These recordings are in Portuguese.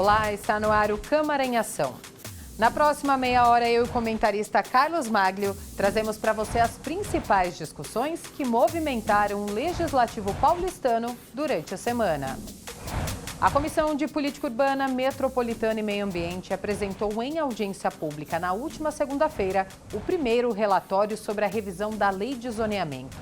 Olá, está no ar o Câmara em Ação. Na próxima meia hora, eu e o comentarista Carlos Maglio trazemos para você as principais discussões que movimentaram o Legislativo paulistano durante a semana. A Comissão de Política Urbana, Metropolitana e Meio Ambiente apresentou em audiência pública na última segunda-feira o primeiro relatório sobre a revisão da Lei de Zoneamento.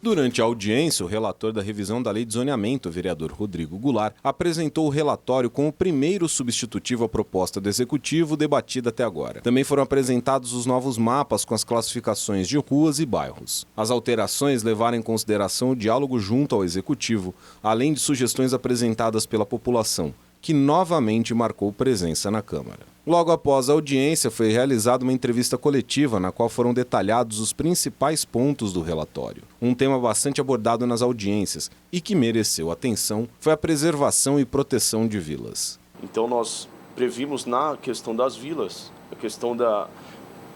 Durante a audiência, o relator da revisão da Lei de Zoneamento, o vereador Rodrigo Goulart, apresentou o relatório com o primeiro substitutivo à proposta do Executivo debatida até agora. Também foram apresentados os novos mapas com as classificações de ruas e bairros. As alterações levaram em consideração o diálogo junto ao Executivo, além de sugestões apresentadas pela população, que novamente marcou presença na Câmara. Logo após a audiência, foi realizada uma entrevista coletiva na qual foram detalhados os principais pontos do relatório. Um tema bastante abordado nas audiências e que mereceu atenção foi a preservação e proteção de vilas. Então nós previmos na questão das vilas, a questão da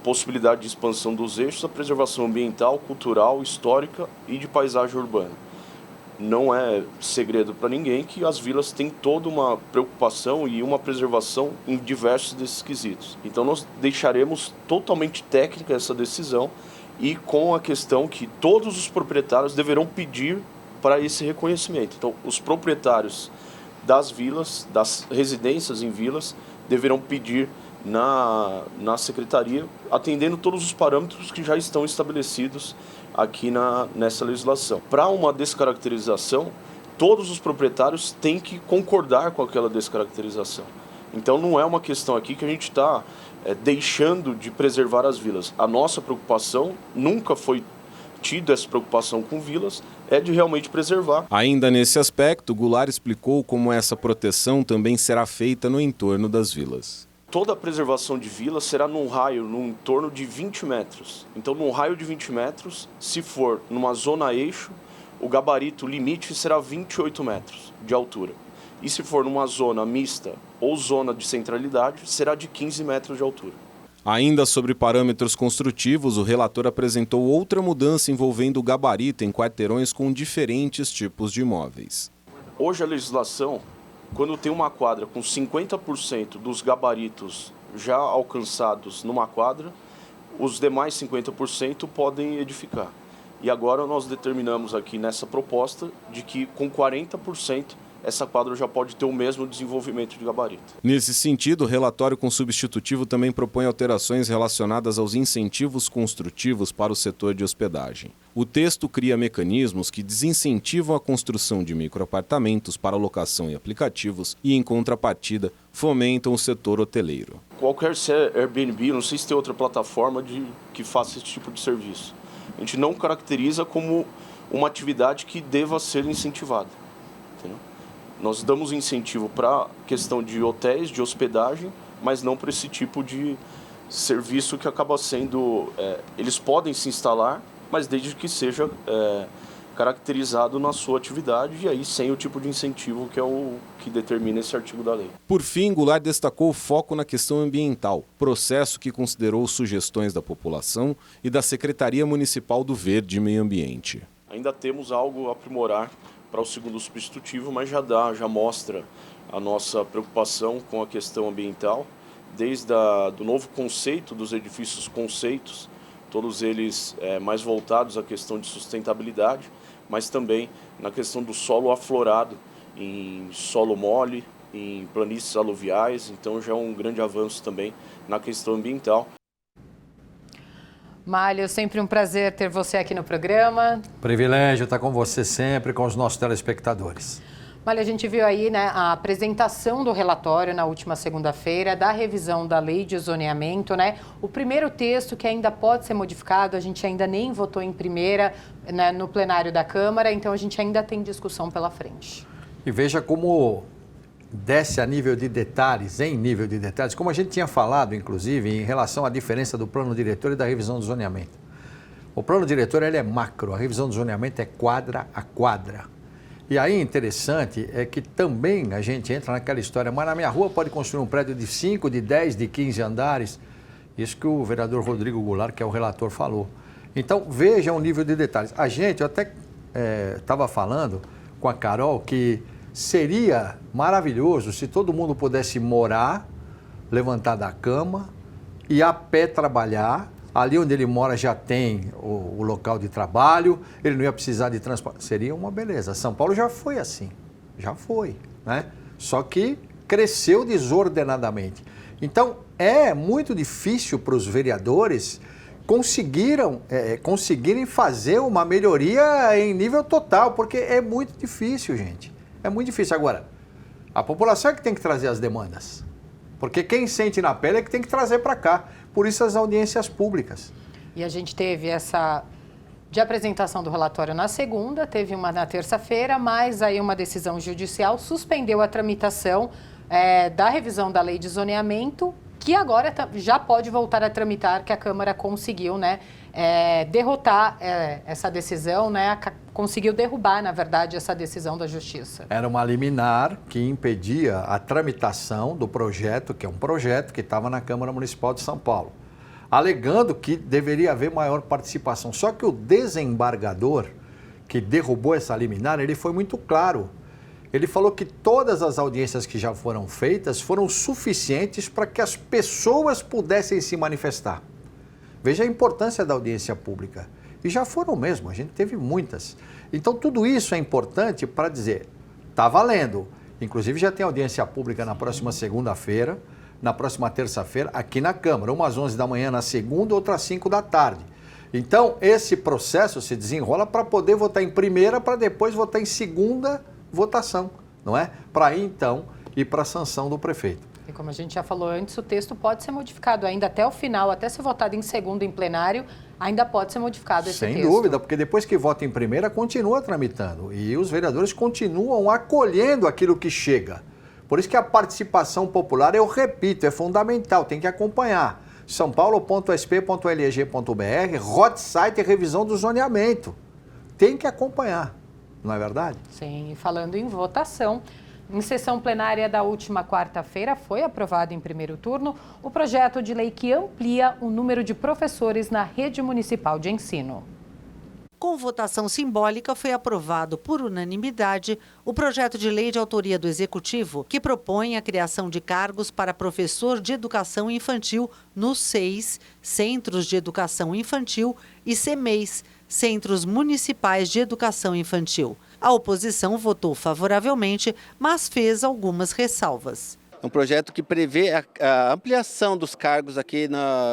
possibilidade de expansão dos eixos, a preservação ambiental, cultural, histórica e de paisagem urbana. Não é segredo para ninguém que as vilas têm toda uma preocupação e uma preservação em diversos desses quesitos. Então nós deixaremos totalmente técnica essa decisão e com a questão que todos os proprietários deverão pedir para esse reconhecimento. Então os proprietários das vilas, das residências em vilas, deverão pedir na secretaria, atendendo todos os parâmetros que já estão estabelecidos aqui nessa legislação. Para uma descaracterização, todos os proprietários têm que concordar com aquela descaracterização. Então não é uma questão aqui que a gente está deixando de preservar as vilas. A nossa preocupação nunca foi tido essa preocupação com vilas, é de realmente preservar. Ainda nesse aspecto, Goulart explicou como essa proteção também será feita no entorno das vilas. Toda a preservação de vilas será num raio, num torno de 20 metros. Então, num raio de 20 metros, se for numa zona eixo, o gabarito limite será 28 metros de altura. E se for numa zona mista ou zona de centralidade, será de 15 metros de altura. Ainda sobre parâmetros construtivos, o relator apresentou outra mudança envolvendo o gabarito em quarteirões com diferentes tipos de imóveis. Hoje a legislação, quando tem uma quadra com 50% dos gabaritos já alcançados numa quadra, os demais 50% podem edificar. E agora nós determinamos aqui nessa proposta de que com 40% essa quadra já pode ter o mesmo desenvolvimento de gabarito. Nesse sentido, o relatório com substitutivo também propõe alterações relacionadas aos incentivos construtivos para o setor de hospedagem. O texto cria mecanismos que desincentivam a construção de microapartamentos para locação em aplicativos e, em contrapartida, fomentam o setor hoteleiro. Qualquer Airbnb, não sei se tem outra plataforma que faça esse tipo de serviço. A gente não caracteriza como uma atividade que deva ser incentivada. Entendeu? Nós damos incentivo para a questão de hotéis, de hospedagem, mas não para esse tipo de serviço que acaba sendo... eles podem se instalar, mas desde que seja caracterizado na sua atividade e aí sem o tipo de incentivo que é o que determina esse artigo da lei. Por fim, Goulart destacou o foco na questão ambiental, processo que considerou sugestões da população e da Secretaria Municipal do Verde e Meio Ambiente. Ainda temos algo a aprimorar para o segundo substitutivo, mas já mostra a nossa preocupação com a questão ambiental, desde do novo conceito dos edifícios conceitos, todos eles mais voltados à questão de sustentabilidade, mas também na questão do solo aflorado, em solo mole, em planícies aluviais, então já é um grande avanço também na questão ambiental. Máglio, sempre um prazer ter você aqui no programa. Privilégio estar com você sempre, com os nossos telespectadores. Máglio, a gente viu aí, né, a apresentação do relatório na última segunda-feira da revisão da Lei de Zoneamento, né? O primeiro texto que ainda pode ser modificado, a gente ainda nem votou em primeira, né, no plenário da Câmara, então a gente ainda tem discussão pela frente. E veja como desce a nível de detalhes, como a gente tinha falado, inclusive, em relação à diferença do plano diretor e da revisão do zoneamento. O plano diretor ele é macro, a revisão do zoneamento é quadra a quadra. E aí interessante é que também a gente entra naquela história, mas na minha rua pode construir um prédio de 5, de 10, de 15 andares, isso que o vereador Rodrigo Goulart, que é o relator, falou. Então veja o nível de detalhes. Eu até estava falando com a Carol que seria maravilhoso se todo mundo pudesse morar, levantar da cama, ir a pé trabalhar. Ali onde ele mora já tem o local de trabalho, ele não ia precisar de transporte. Seria uma beleza. São Paulo já foi assim, já foi, né? Só que cresceu desordenadamente. Então, é muito difícil para os vereadores conseguirem fazer uma melhoria em nível total, porque é muito difícil, gente. É muito difícil. Agora, a população é que tem que trazer as demandas, porque quem sente na pele é que tem que trazer para cá. Por isso as audiências públicas. E a gente teve essa de apresentação do relatório na segunda, teve uma na terça-feira, mas aí uma decisão judicial suspendeu a tramitação da revisão da lei de zoneamento, que agora já pode voltar a tramitar, que a Câmara conseguiu, né, derrotar essa decisão, né, conseguiu derrubar, na verdade, essa decisão da Justiça. Era uma liminar que impedia a tramitação do projeto, que é um projeto que estava na Câmara Municipal de São Paulo, alegando que deveria haver maior participação. Só que o desembargador que derrubou essa liminar, ele foi muito claro. Ele falou que todas as audiências que já foram feitas foram suficientes para que as pessoas pudessem se manifestar. Veja a importância da audiência pública. E já foram mesmo, a gente teve muitas. Então tudo isso é importante para dizer, está valendo. Inclusive já tem audiência pública na próxima segunda-feira, na próxima terça-feira, aqui na Câmara, umas às 11 da manhã na segunda, outras às 5 da tarde. Então esse processo se desenrola para poder votar em primeira, para depois votar em segunda votação, não é? Para aí então ir para a sanção do prefeito. E como a gente já falou antes, o texto pode ser modificado ainda até o final, até ser votado em segundo em plenário, ainda pode ser modificado esse texto. Sem dúvida, porque depois que vota em primeira, continua tramitando. E os vereadores continuam acolhendo aquilo que chega. Por isso que a participação popular, eu repito, é fundamental, tem que acompanhar. sãopaulo.sp.leg.br, hot site e revisão do zoneamento. Tem que acompanhar, não é verdade? Sim, e falando em votação, em sessão plenária da última quarta-feira foi aprovado em primeiro turno o projeto de lei que amplia o número de professores na rede municipal de ensino. Com votação simbólica, foi aprovado por unanimidade o projeto de lei de autoria do Executivo, que propõe a criação de cargos para professor de educação infantil nos CEIs, Centros de Educação Infantil, e CEMEIs, Centros Municipais de Educação Infantil. A oposição votou favoravelmente, mas fez algumas ressalvas. É um projeto que prevê a ampliação dos cargos aqui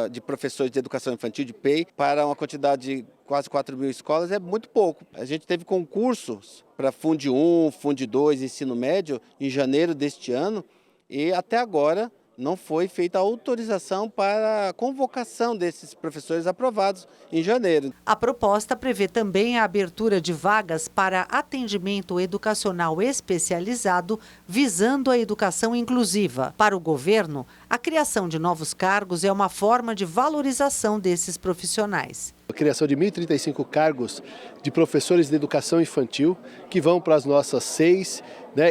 de professores de educação infantil, de PEI, para uma quantidade de quase 4 mil escolas, é muito pouco. A gente teve concursos para Funde 1, Funde 2, ensino médio, em janeiro deste ano, e até agora não foi feita a autorização para a convocação desses professores aprovados em janeiro. A proposta prevê também a abertura de vagas para atendimento educacional especializado, visando a educação inclusiva. Para o governo, a criação de novos cargos é uma forma de valorização desses profissionais. A criação de 1.035 cargos de professores de educação infantil que vão para as nossas CEIs,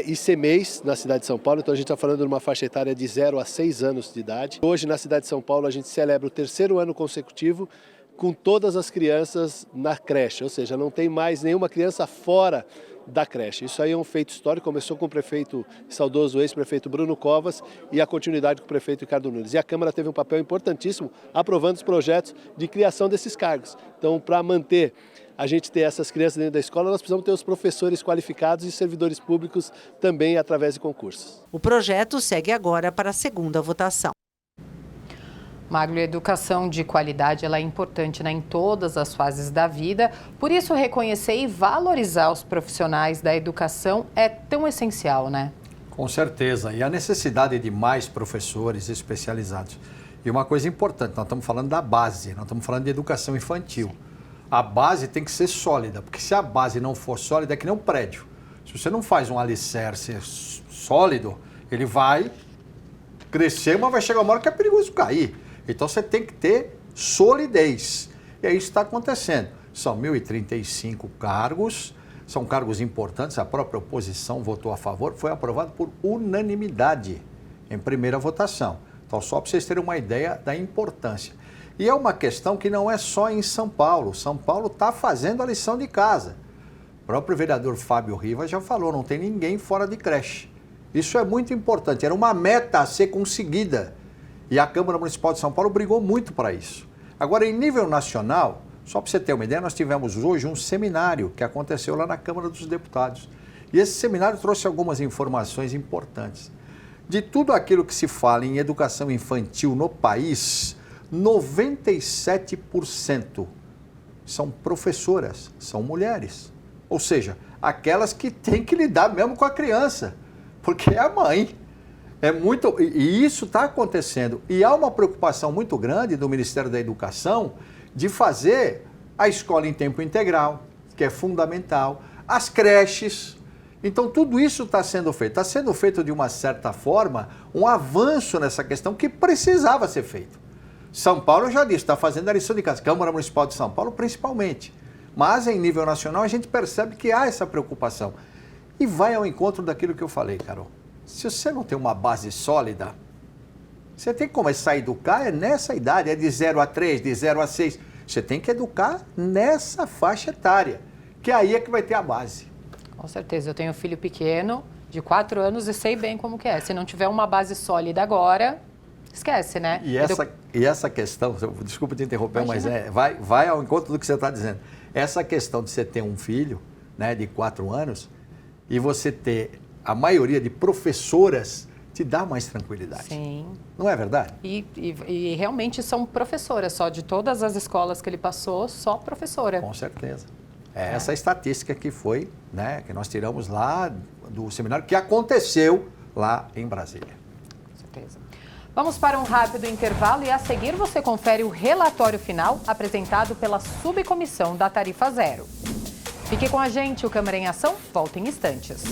e CEMEIs na cidade de São Paulo. Então a gente está falando de uma faixa etária de 0 a 6 anos de idade. Hoje na cidade de São Paulo a gente celebra o 3º ano consecutivo com todas as crianças na creche, ou seja, não tem mais nenhuma criança fora da creche. Isso aí é um feito histórico, começou com o prefeito, saudoso ex-prefeito Bruno Covas, e a continuidade com o prefeito Ricardo Nunes. E a Câmara teve um papel importantíssimo aprovando os projetos de criação desses cargos. Então, para manter a gente ter essas crianças dentro da escola, nós precisamos ter os professores qualificados e servidores públicos também através de concursos. O projeto segue agora para a segunda votação. Magno, a educação de qualidade ela é importante, né, em todas as fases da vida. Por isso, reconhecer e valorizar os profissionais da educação é tão essencial, né? Com certeza. E a necessidade de mais professores especializados. E uma coisa importante, nós estamos falando da base, nós estamos falando de educação infantil. A base tem que ser sólida, porque se a base não for sólida, é que nem um prédio. Se você não faz um alicerce sólido, ele vai crescer, mas vai chegar uma hora que é perigoso cair. Então você tem que ter solidez. E é isso que está acontecendo. São 1.035 cargos, são cargos importantes, a própria oposição votou a favor, foi aprovado por unanimidade em primeira votação. Então, só para vocês terem uma ideia da importância. E é uma questão que não é só em São Paulo. São Paulo está fazendo a lição de casa. próprio vereador Fábio Rivas já falou, não tem ninguém fora de creche. Isso é muito importante, era uma meta a ser conseguida. E a Câmara Municipal de São Paulo brigou muito para isso. Agora, em nível nacional, só para você ter uma ideia, nós tivemos hoje um seminário que aconteceu lá na Câmara dos Deputados. E esse seminário trouxe algumas informações importantes. De tudo aquilo que se fala em educação infantil no país, 97% são professoras, são mulheres. Ou seja, aquelas que têm que lidar mesmo com a criança, porque é a mãe. E isso está acontecendo. E há uma preocupação muito grande do Ministério da Educação de fazer a escola em tempo integral, que é fundamental, as creches. Então, tudo isso está sendo feito. Está sendo feito de uma certa forma um avanço nessa questão que precisava ser feito. São Paulo, eu já disse, está fazendo a lição de casa. Câmara Municipal de São Paulo, principalmente. Mas, em nível nacional, a gente percebe que há essa preocupação. E vai ao encontro daquilo que eu falei, Carol. Se você não tem uma base sólida, você tem que começar a educar nessa idade, é de 0 a 3, de 0 a 6. Você tem que educar nessa faixa etária, que aí é que vai ter a base. Com certeza, eu tenho um filho pequeno, de 4 anos, e sei bem como que é. Se não tiver uma base sólida agora, esquece, né? E essa questão, desculpa te interromper, Imagina. mas vai ao encontro do que você está dizendo. Essa questão de você ter um filho, né, de 4 anos, e você ter a maioria de professoras, te dá mais tranquilidade. Sim. Não é verdade? E realmente são professoras, só de todas as escolas que ele passou, só professora. Com certeza. É essa estatística que foi, né, que nós tiramos lá do seminário, que aconteceu lá em Brasília. Com certeza. Vamos para um rápido intervalo e a seguir você confere o relatório final apresentado pela subcomissão da Tarifa Zero. Fique com a gente, o Câmara em Ação volta em instantes.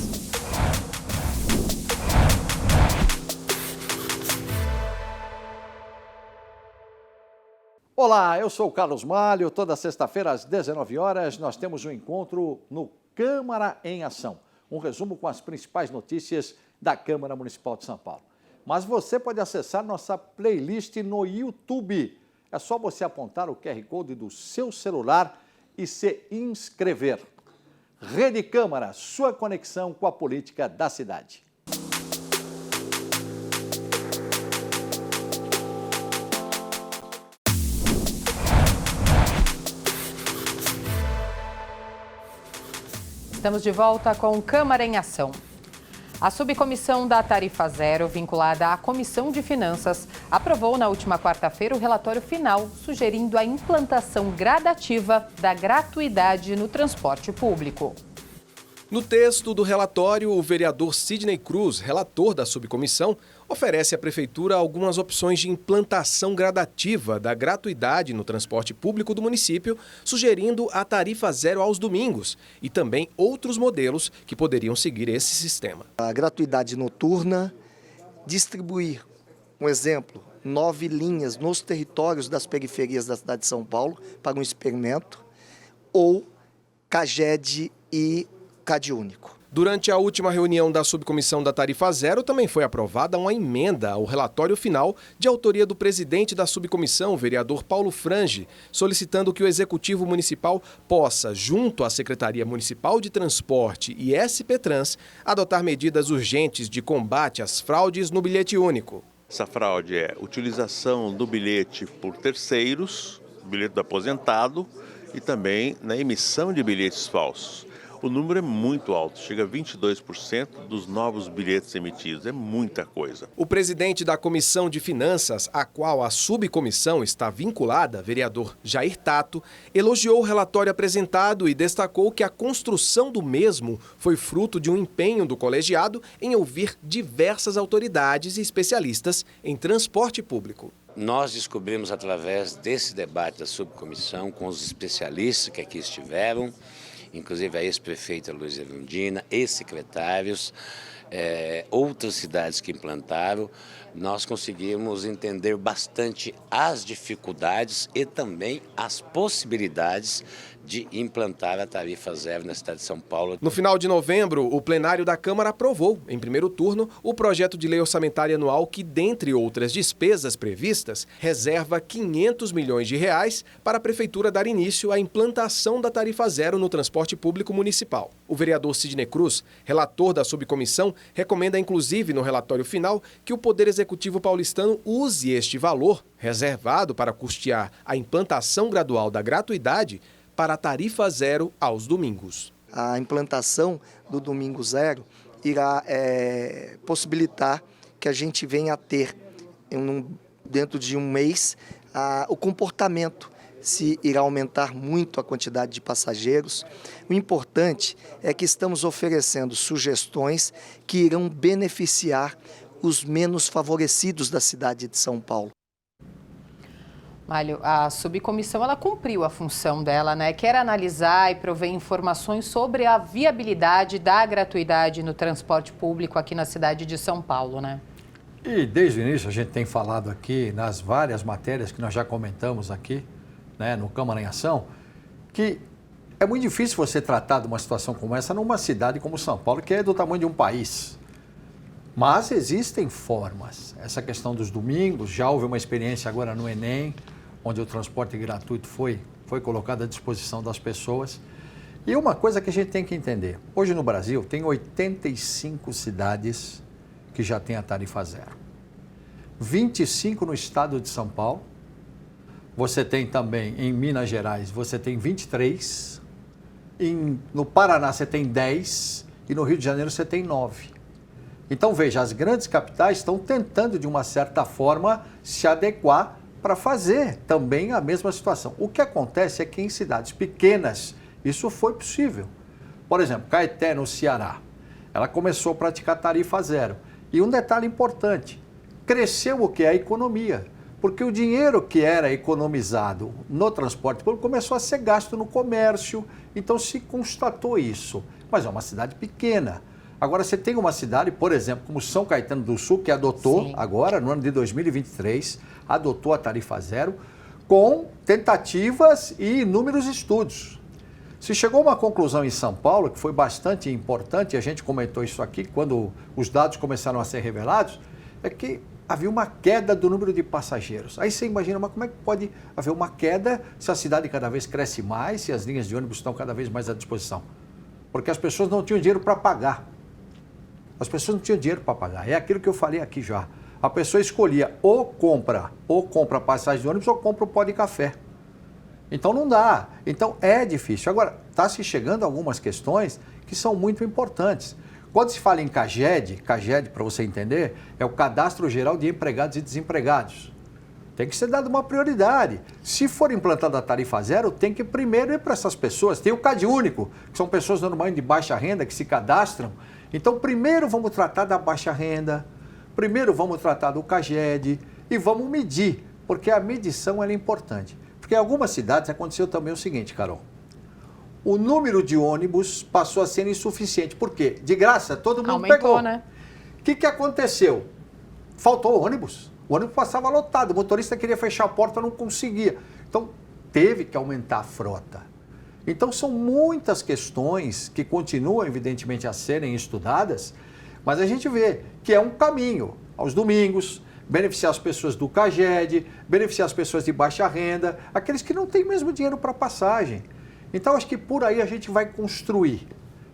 Olá, eu sou o Carlos Malho. Toda sexta-feira às 19 horas nós temos um encontro no Câmara em Ação. Um resumo com as principais notícias da Câmara Municipal de São Paulo. Mas você pode acessar nossa playlist no YouTube. É só você apontar o QR Code do seu celular e se inscrever. Rede Câmara, sua conexão com a política da cidade. Estamos de volta com Câmara em Ação. A subcomissão da Tarifa Zero, vinculada à Comissão de Finanças, aprovou na última quarta-feira o relatório final, sugerindo a implantação gradativa da gratuidade no transporte público. No texto do relatório, o vereador Sidney Cruz, relator da subcomissão, oferece à Prefeitura algumas opções de implantação gradativa da gratuidade no transporte público do município, sugerindo a tarifa zero aos domingos e também outros modelos que poderiam seguir esse sistema. A gratuidade noturna, distribuir, um exemplo, 9 linhas nos territórios das periferias da cidade de São Paulo para um experimento, ou CAGED e CAD único. Durante a última reunião da subcomissão da Tarifa Zero, também foi aprovada uma emenda ao relatório final de autoria do presidente da subcomissão, vereador Paulo Frange, solicitando que o Executivo Municipal possa, junto à Secretaria Municipal de Transporte e SP-Trans, adotar medidas urgentes de combate às fraudes no bilhete único. Essa fraude é utilização do bilhete por terceiros, bilhete do aposentado, e também na emissão de bilhetes falsos. O número é muito alto, chega a 22% dos novos bilhetes emitidos, é muita coisa. O presidente da Comissão de Finanças, a qual a subcomissão está vinculada, vereador Jair Tato, elogiou o relatório apresentado e destacou que a construção do mesmo foi fruto de um empenho do colegiado em ouvir diversas autoridades e especialistas em transporte público. Nós descobrimos através desse debate da subcomissão com os especialistas que aqui estiveram, inclusive a ex-prefeita Luísa Erundina, ex-secretários, outras cidades que implantaram, nós conseguimos entender bastante as dificuldades e também as possibilidades de implantar a tarifa zero na cidade de São Paulo. No final de novembro, o plenário da Câmara aprovou, em primeiro turno, o projeto de lei orçamentária anual que, dentre outras despesas previstas, reserva 500 milhões de reais para a Prefeitura dar início à implantação da tarifa zero no transporte público municipal. O vereador Sidney Cruz, relator da subcomissão, recomenda inclusive no relatório final que o Poder Executivo paulistano use este valor, reservado para custear a implantação gradual da gratuidade, para a tarifa zero aos domingos. A implantação do Domingo Zero irá possibilitar que a gente venha a ter, dentro de um mês, o comportamento, se irá aumentar muito a quantidade de passageiros. O importante é que estamos oferecendo sugestões que irão beneficiar os menos favorecidos da cidade de São Paulo. Málio, a subcomissão ela cumpriu a função dela, né? Que era analisar e prover informações sobre a viabilidade da gratuidade no transporte público aqui na cidade de São Paulo, né? E desde o início a gente tem falado aqui nas várias matérias que nós já comentamos aqui, né, no Câmara em Ação, que é muito difícil você tratar de uma situação como essa numa cidade como São Paulo, que é do tamanho de um país. Mas existem formas. Essa questão dos domingos, já houve uma experiência agora no Enem, onde o transporte gratuito foi colocado à disposição das pessoas. E uma coisa que a gente tem que entender, hoje no Brasil tem 85 cidades que já têm a tarifa zero. 25 no estado de São Paulo, você tem também em Minas Gerais, você tem 23, no Paraná você tem 10 e no Rio de Janeiro você tem 9. Então veja, as grandes capitais estão tentando de uma certa forma se adequar para fazer também a mesma situação. O que acontece é que em cidades pequenas isso foi possível. Por exemplo, Caeté, no Ceará, ela começou a praticar tarifa zero. E um detalhe importante, cresceu o que é a economia, porque o dinheiro que era economizado no transporte público começou a ser gasto no comércio, então se constatou isso. Mas é uma cidade pequena. Agora, você tem uma cidade, por exemplo, como São Caetano do Sul, que adotou Sim. agora, no ano de 2023, adotou a tarifa zero, com tentativas e inúmeros estudos. Se chegou a uma conclusão em São Paulo, que foi bastante importante, e a gente comentou isso aqui, quando os dados começaram a ser revelados, é que havia uma queda do número de passageiros. Aí você imagina, mas como é que pode haver uma queda se a cidade cada vez cresce mais, se as linhas de ônibus estão cada vez mais à disposição? Porque as pessoas não tinham dinheiro para pagar. As pessoas não tinham dinheiro para pagar. É aquilo que eu falei aqui já. A pessoa escolhia ou compra passagem de ônibus ou compra o pó de café. Então não dá. Então é difícil. Agora, está se chegando a algumas questões que são muito importantes. Quando se fala em CAGED, para você entender, é o Cadastro Geral de Empregados e Desempregados. Tem que ser dada uma prioridade. Se for implantada a tarifa zero, tem que primeiro ir para essas pessoas. Tem o CadÚnico, que são pessoas normalmente de baixa renda que se cadastram. Então, primeiro vamos tratar da baixa renda, primeiro vamos tratar do CAGED e vamos medir, porque a medição é importante. Porque em algumas cidades aconteceu também o seguinte, Carol. O número de ônibus passou a ser insuficiente. Por quê? De graça, todo mundo pegou. Né? O que aconteceu? Faltou ônibus. O ônibus passava lotado, o motorista queria fechar a porta, não conseguia. Então, teve que aumentar a frota. Então, são muitas questões que continuam, evidentemente, a serem estudadas, mas a gente vê que é um caminho, aos domingos, beneficiar as pessoas do CAGED, beneficiar as pessoas de baixa renda, aqueles que não têm mesmo dinheiro para passagem. Então, acho que por aí a gente vai construir.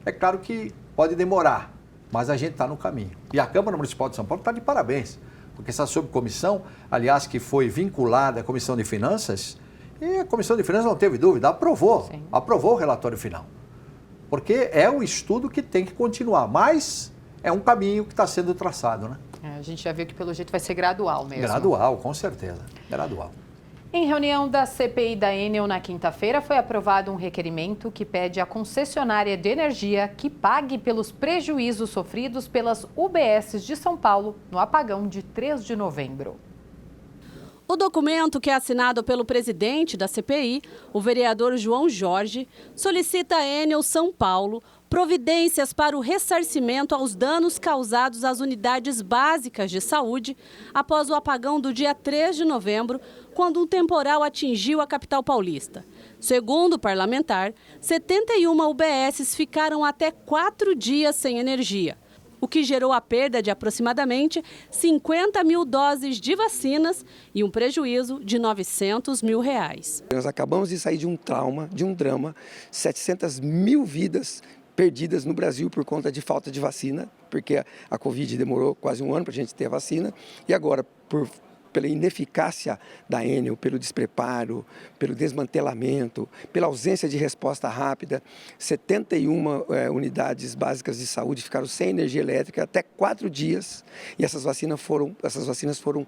É claro que pode demorar, mas a gente está no caminho. E a Câmara Municipal de São Paulo está de parabéns, porque essa subcomissão, aliás, que foi vinculada à Comissão de Finanças, e a Comissão de Finanças não teve dúvida, aprovou o relatório final. Porque é um estudo que tem que continuar, mas é um caminho que está sendo traçado, né? A gente já viu que pelo jeito vai ser gradual mesmo. Gradual, com certeza, gradual. Em reunião da CPI da Enel na quinta-feira, foi aprovado um requerimento que pede à concessionária de energia que pague pelos prejuízos sofridos pelas UBSs de São Paulo no apagão de 3 de novembro. O documento, que é assinado pelo presidente da CPI, o vereador João Jorge, solicita à Enel São Paulo providências para o ressarcimento aos danos causados às unidades básicas de saúde após o apagão do dia 3 de novembro, quando um temporal atingiu a capital paulista. Segundo o parlamentar, 71 UBSs ficaram até 4 dias sem energia, o que gerou a perda de aproximadamente 50 mil doses de vacinas e um prejuízo de R$900 mil. Nós acabamos de sair de um trauma, de um drama, 700 mil vidas perdidas no Brasil por conta de falta de vacina, porque a Covid demorou quase um ano para a gente ter a vacina, e agora, pela ineficácia da Enel, pelo despreparo, pelo desmantelamento, pela ausência de resposta rápida, 71 unidades básicas de saúde ficaram sem energia elétrica até 4 dias, e essas vacinas foram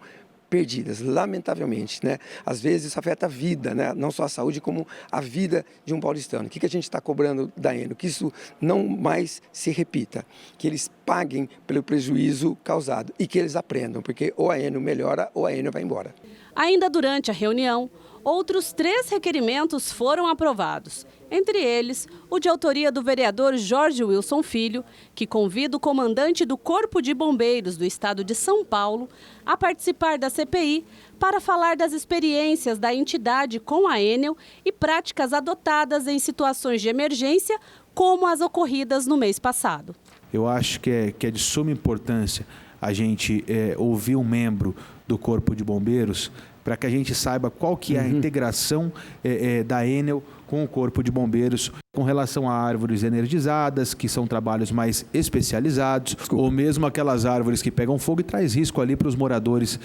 perdidas, lamentavelmente, né? Às vezes isso afeta a vida, né? Não só a saúde, como a vida de um paulistano. O que a gente está cobrando da Enel? Que isso não mais se repita, que eles paguem pelo prejuízo causado e que eles aprendam, porque ou a Enel melhora ou a Enel vai embora. Ainda durante a reunião, outros 3 requerimentos foram aprovados. Entre eles, o de autoria do vereador Jorge Wilson Filho, que convida o comandante do Corpo de Bombeiros do Estado de São Paulo a participar da CPI para falar das experiências da entidade com a Enel e práticas adotadas em situações de emergência, como as ocorridas no mês passado. Eu acho que é de suma importância a gente ouvir um membro do Corpo de Bombeiros para que a gente saiba qual que é a integração da Enel com o Corpo de Bombeiros com relação a árvores energizadas, que são trabalhos mais especializados, ou mesmo aquelas árvores que pegam fogo e traz risco ali para os moradores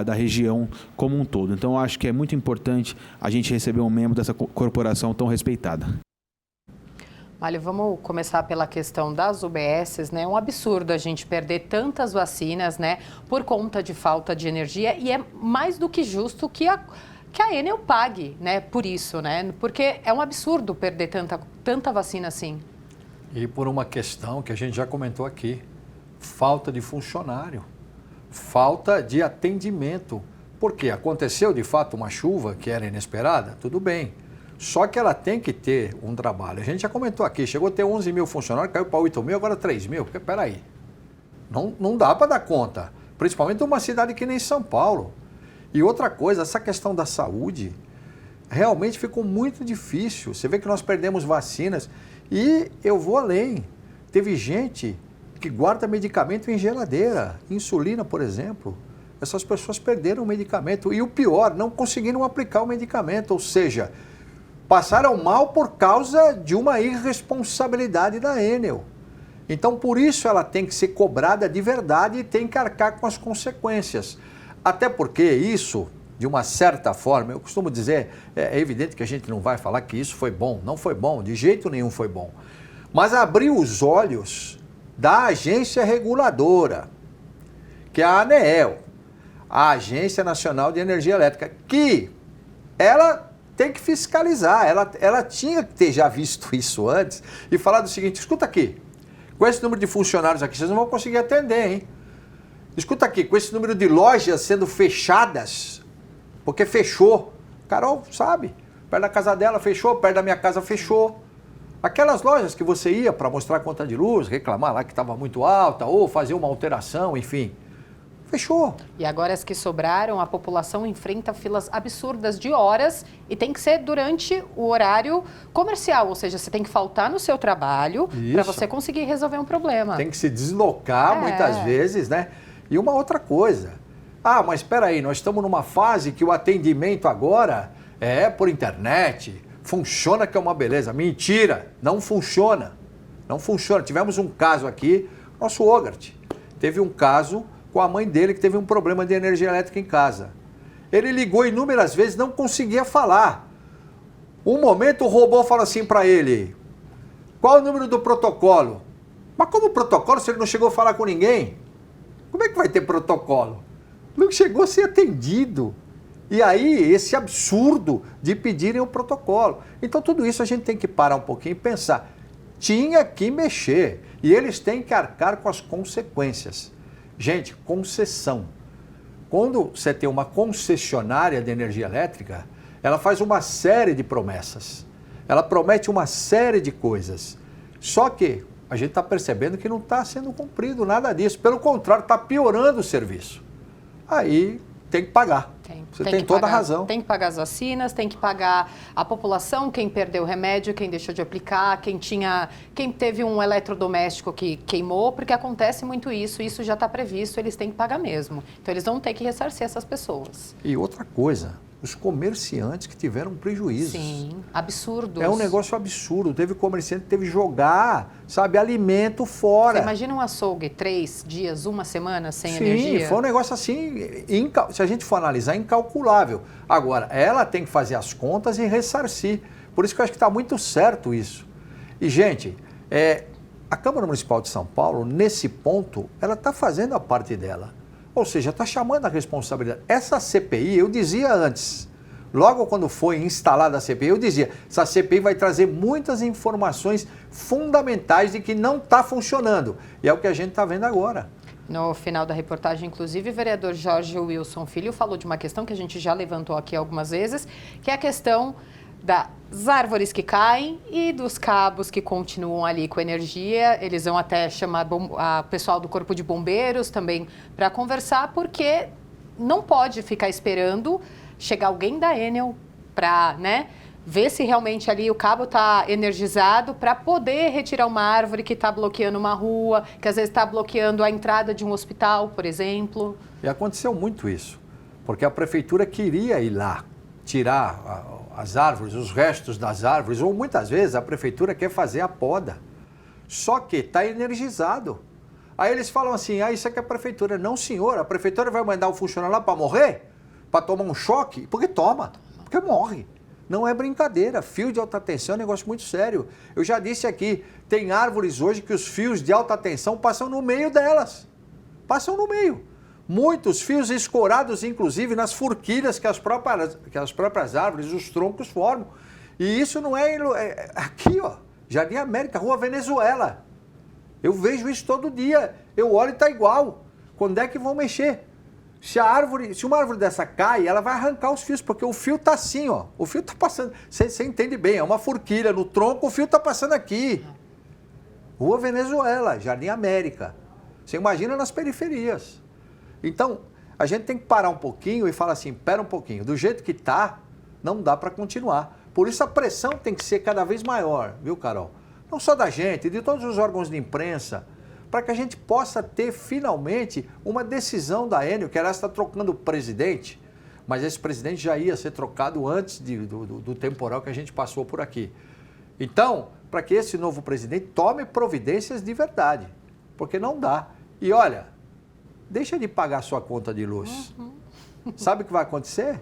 da região como um todo. Então, eu acho que é muito importante a gente receber um membro dessa corporação tão respeitada. Olha, vamos começar pela questão das UBSs, né? É um absurdo a gente perder tantas vacinas, né? Por conta de falta de energia, e é mais do que justo que a Enel pague, né? Por isso, né? Porque é um absurdo perder tanta vacina assim. E por uma questão que a gente já comentou aqui, falta de funcionário, falta de atendimento. Porque aconteceu de fato uma chuva que era inesperada, tudo bem. Só que ela tem que ter um trabalho. A gente já comentou aqui, chegou a ter 11 mil funcionários, caiu para 8 mil, agora 3 mil. Porque, peraí, não dá para dar conta. Principalmente uma cidade que nem São Paulo. E outra coisa, essa questão da saúde, realmente ficou muito difícil. Você vê que nós perdemos vacinas e eu vou além. Teve gente que guarda medicamento em geladeira, insulina, por exemplo. Essas pessoas perderam o medicamento e o pior, não conseguiram aplicar o medicamento, ou seja, passaram mal por causa de uma irresponsabilidade da Enel. Então, por isso ela tem que ser cobrada de verdade e tem que arcar com as consequências. Até porque isso, de uma certa forma, eu costumo dizer, é evidente que a gente não vai falar que isso foi bom, não foi bom, de jeito nenhum foi bom. Mas abriu os olhos da agência reguladora, que é a ANEEL, a Agência Nacional de Energia Elétrica, que ela tem que fiscalizar, ela tinha que ter já visto isso antes e falar do seguinte, escuta aqui, com esse número de funcionários aqui, vocês não vão conseguir atender, hein? Escuta aqui, com esse número de lojas sendo fechadas, porque fechou, Carol sabe, perto da casa dela fechou, perto da minha casa fechou. Aquelas lojas que você ia para mostrar a conta de luz, reclamar lá que estava muito alta, ou fazer uma alteração, enfim, fechou. E agora as que sobraram, a população enfrenta filas absurdas de horas e tem que ser durante o horário comercial, ou seja, você tem que faltar no seu trabalho para você conseguir resolver um problema. Tem que se deslocar muitas vezes, né? E uma outra coisa, mas espera aí, nós estamos numa fase que o atendimento agora é por internet, funciona que é uma beleza. Mentira, não funciona, não funciona. Tivemos um caso aqui, nosso Ogart teve um caso com a mãe dele que teve um problema de energia elétrica em casa. Ele ligou inúmeras vezes, não conseguia falar. Um momento o robô fala assim para ele, qual o número do protocolo? Mas como protocolo se ele não chegou a falar com ninguém? Como é que vai ter protocolo? Não chegou a ser atendido. E aí, esse absurdo de pedirem o protocolo. Então, tudo isso a gente tem que parar um pouquinho e pensar. Tinha que mexer. E eles têm que arcar com as consequências. Gente, concessão. Quando você tem uma concessionária de energia elétrica, ela faz uma série de promessas. Ela promete uma série de coisas. Só que a gente está percebendo que não está sendo cumprido nada disso. Pelo contrário, está piorando o serviço. Aí tem que pagar. Você tem toda a razão. Tem que pagar as vacinas, tem que pagar a população, quem perdeu o remédio, quem deixou de aplicar, quem teve um eletrodoméstico que queimou, porque acontece muito isso já está previsto, eles têm que pagar mesmo. Então eles vão ter que ressarcir essas pessoas. E outra coisa, os comerciantes que tiveram prejuízos. Sim, absurdos. É um negócio absurdo. Teve comerciante que teve que jogar, sabe, alimento fora. Você imagina um açougue 3 dias, 1 semana sem Sim, energia? foi um negócio assim, se a gente for analisar, incalculável. Agora, ela tem que fazer as contas e ressarcir. Por isso que eu acho que está muito certo isso. E, gente, a Câmara Municipal de São Paulo, nesse ponto, ela está fazendo a parte dela. Ou seja, está chamando a responsabilidade. Essa CPI, eu dizia antes, logo quando foi instalada a CPI, eu dizia, essa CPI vai trazer muitas informações fundamentais de que não está funcionando. E é o que a gente está vendo agora. No final da reportagem, inclusive, o vereador Jorge Wilson Filho falou de uma questão que a gente já levantou aqui algumas vezes, que é a questão das árvores que caem e dos cabos que continuam ali com energia. Eles vão até chamar o pessoal do Corpo de Bombeiros também para conversar, porque não pode ficar esperando chegar alguém da Enel para, ver se realmente ali o cabo está energizado para poder retirar uma árvore que está bloqueando uma rua, que às vezes está bloqueando a entrada de um hospital, por exemplo. E aconteceu muito isso, porque a prefeitura queria ir lá tirar as árvores, os restos das árvores, ou muitas vezes a prefeitura quer fazer a poda. Só que está energizado. Aí eles falam assim, isso aqui é a prefeitura. Não, senhor, a prefeitura vai mandar o funcionário lá para morrer? Para tomar um choque? Porque toma, porque morre. Não é brincadeira, fio de alta tensão é um negócio muito sério. Eu já disse aqui, tem árvores hoje que os fios de alta tensão passam no meio delas. Passam no meio. Muitos fios escorados, inclusive, nas forquilhas que as próprias árvores, os troncos formam. E isso não é aqui, ó, Jardim América, Rua Venezuela. Eu vejo isso todo dia. Eu olho e está igual. Quando é que vão mexer? Se uma árvore dessa cai, ela vai arrancar os fios, porque o fio está assim, ó. O fio está passando. Você entende bem, é uma forquilha no tronco, o fio está passando aqui. Rua Venezuela, Jardim América. Você imagina nas periferias. Então, a gente tem que parar um pouquinho e falar assim, pera um pouquinho, do jeito que está, não dá para continuar. Por isso a pressão tem que ser cada vez maior, viu, Carol? Não só da gente, de todos os órgãos de imprensa, para que a gente possa ter finalmente uma decisão da Enel, que ela está trocando o presidente, mas esse presidente já ia ser trocado antes do temporal que a gente passou por aqui. Então, para que esse novo presidente tome providências de verdade, porque não dá. E olha, deixa de pagar sua conta de luz. Sabe o que vai acontecer?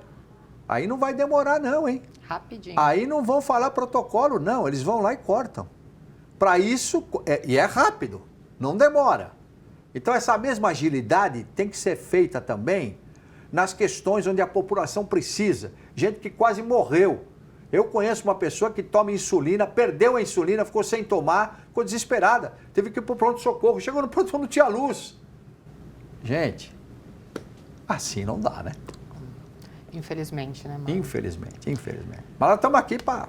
Aí não vai demorar não, hein? Rapidinho. Aí não vão falar protocolo, não. Eles vão lá e cortam. Para isso, e é rápido, não demora. Então essa mesma agilidade tem que ser feita também nas questões onde a população precisa. Gente que quase morreu. Eu conheço uma pessoa que toma insulina, perdeu a insulina, ficou sem tomar, ficou desesperada. Teve que ir para o pronto-socorro. Chegou no pronto-socorro, não tinha luz. Gente, assim não dá, né? Infelizmente, né, Mário? Infelizmente. Mas nós estamos aqui para...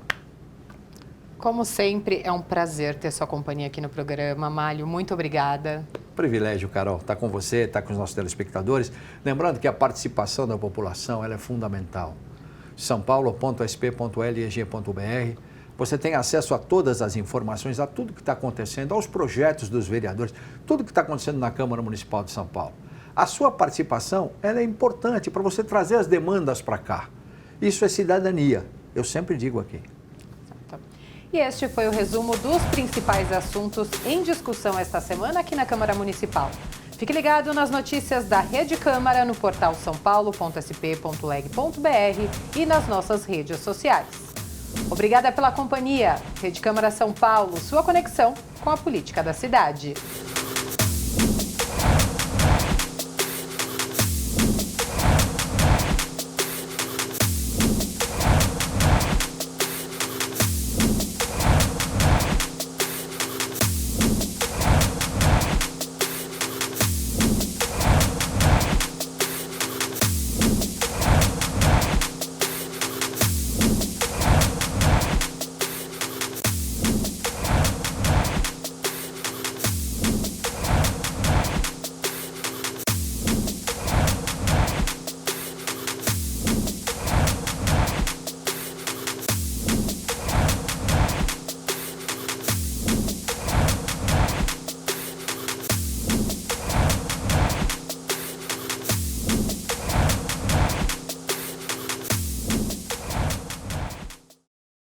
Como sempre, é um prazer ter sua companhia aqui no programa, Mário. Muito obrigada. Privilégio, Carol, estar com você, estar com os nossos telespectadores. Lembrando que a participação da população ela é fundamental. sãopaulo.sp.leg.br. Você tem acesso a todas as informações, a tudo que está acontecendo, aos projetos dos vereadores, tudo que está acontecendo na Câmara Municipal de São Paulo. A sua participação ela é importante para você trazer as demandas para cá. Isso é cidadania, eu sempre digo aqui. E este foi o resumo dos principais assuntos em discussão esta semana aqui na Câmara Municipal. Fique ligado nas notícias da Rede Câmara no portal saopaulo.sp.leg.br e nas nossas redes sociais. Obrigada pela companhia. Rede Câmara São Paulo, sua conexão com a política da cidade.